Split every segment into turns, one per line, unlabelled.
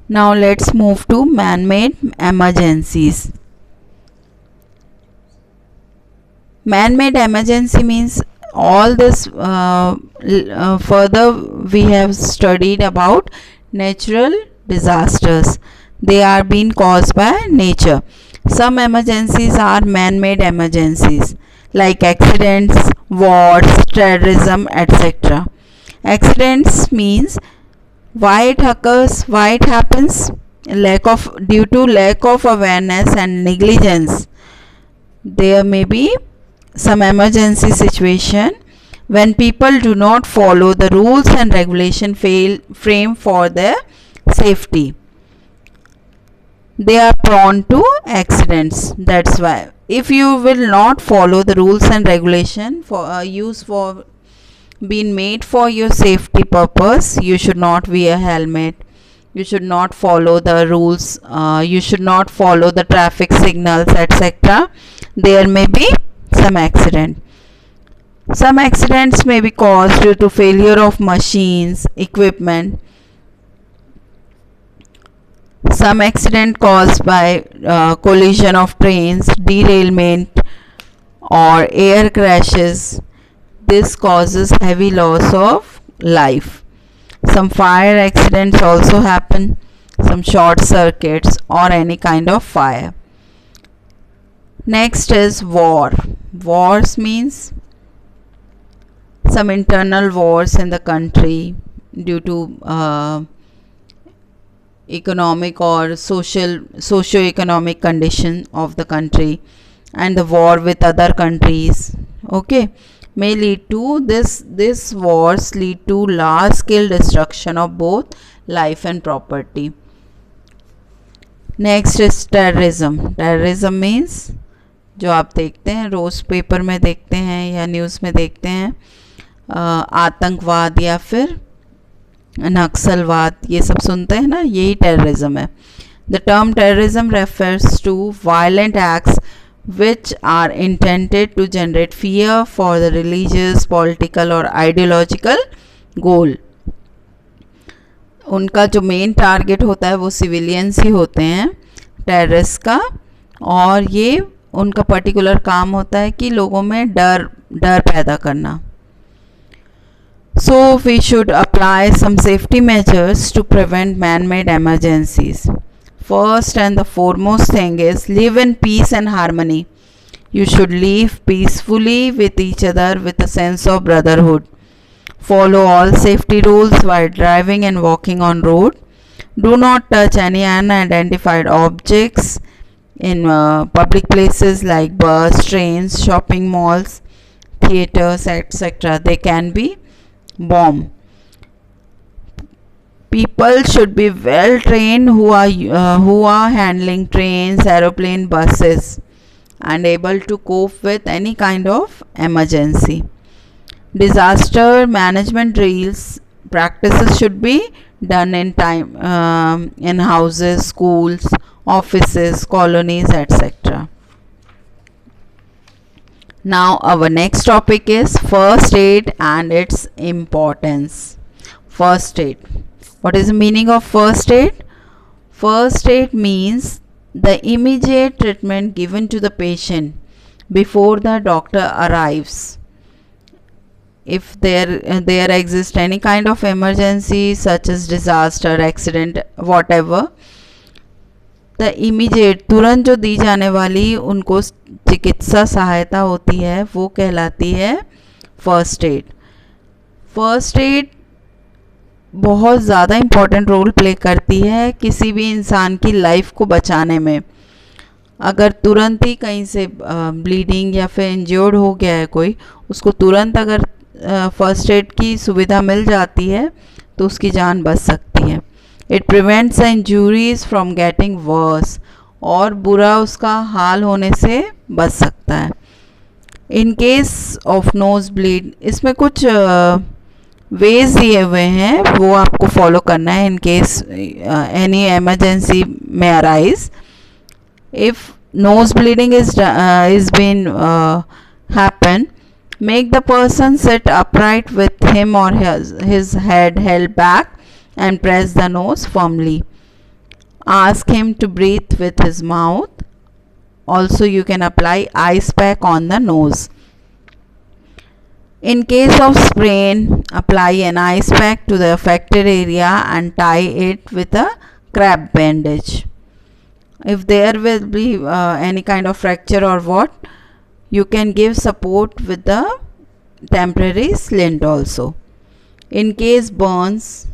Now let's move to man-made emergencies. Man-made emergency means all this further we have studied about natural disasters. They are being caused by nature. Some emergencies are man-made emergencies like accidents, wars, terrorism, etc. Accidents means why it occurs, why it happens, due to lack of awareness and negligence. There may be some emergency situation when people do not follow the rules and regulation frame for their safety. They are prone to accidents. That's why if you will not follow the rules and regulation for being made for your safety purpose, you should not wear helmet, you should not follow the rules, you should not follow the traffic signals, etc. There may be some accident. Some accidents may be caused due to failure of machines, equipment. Some accident caused by collision of trains, derailment or air crashes. This causes heavy loss of life. Some fire accidents also happen, some short circuits or any kind of fire. Next is war. Wars means some internal wars in the country due to economic or socio-economic condition of the country, and the war with other countries, okay, may lead to this wars lead to large scale destruction of both life and property. Next is terrorism. Terrorism means जो आप देखते हैं रोज paper में देखते हैं या news में देखते हैं, आतंकवाद या फिर नक्सलवाद, ये सब सुनते हैं ना, यही टेररिज्म है. The term terrorism refers to violent acts which are intended to generate fear for the religious, political or ideological goal. उनका जो मेन टारगेट होता है वो सिविलियंस ही होते हैं टेररिस्ट का, और ये उनका पर्टिकुलर काम होता है कि लोगों में डर पैदा करना. So we should apply some safety measures to prevent man-made emergencies. First and the foremost thing is live in peace and harmony. You should live peacefully with each other with a sense of brotherhood. Follow all safety rules while driving and walking on road. Do not touch any unidentified objects in public places like bus, trains, shopping malls, theaters, etc. They can be bomb. People should be well trained who are handling trains, aeroplane, buses, and able to cope with any kind of emergency. Disaster management drills practices should be done in time in houses, schools, offices, colonies, etc. Now our next topic is first aid and its importance. First aid. What is the meaning of first aid? First aid means the immediate treatment given to the patient before the doctor arrives. If there exists any kind of emergency such as disaster, accident, whatever, the immediate तुरंत जो दी जाने वाली उनको चिकित्सा सहायता होती है वो कहलाती है फर्स्ट एड. फर्स्ट एड बहुत ज़्यादा इम्पॉर्टेंट रोल प्ले करती है किसी भी इंसान की लाइफ को बचाने में. अगर तुरंत ही कहीं से ब्लीडिंग या फिर इंजर्ड हो गया है कोई, उसको तुरंत अगर फर्स्ट एड की सुविधा मिल जाती है तो उसकी जान बच सकती है. It prevents injuries from getting worse, और बुरा उसका हाल होने से बच सकता है. In case of nose bleed, इसमें कुछ वेज दिए हुए हैं वो आपको फॉलो करना है इन केस एनी एमरजेंसी में arise. If nose bleeding is been happen, make the person sit upright with him or his head held back and press the nose firmly. Ask him to breathe with his mouth. Also, you can apply ice pack on the nose. In case of sprain, apply an ice pack to the affected area and tie it with a crab bandage. If there will be any kind of fracture or what, you can give support with the temporary splint also. In case burns,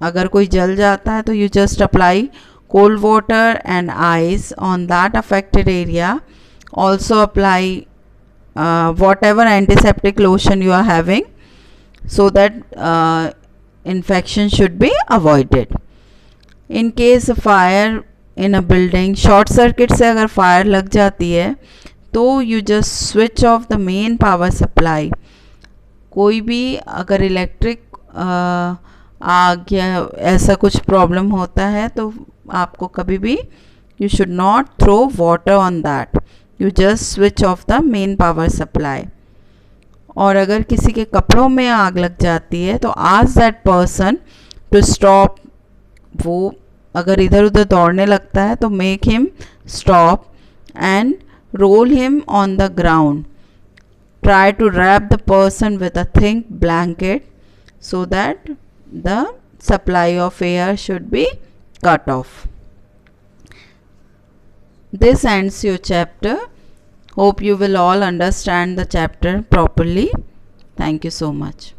अगर कोई जल जाता है तो you just apply cold water and ice on that affected area. Also apply whatever antiseptic lotion you are having, so that infection should be avoided. In case of fire in a building, short circuit से अगर fire लग जाती है तो you just switch off the main power supply. कोई भी अगर electric आग या ऐसा कुछ प्रॉब्लम होता है तो आपको कभी भी you should not throw water on that. You just switch off the main power supply. और अगर किसी के कपड़ों में आग लग जाती है तो ask that person to stop. वो अगर इधर उधर दौड़ने लगता है तो make him stop and roll him on the ground. Try to wrap the person with a thick blanket so that the supply of air should be cut off. This ends your chapter. Hope you will all understand the chapter properly. Thank you so much.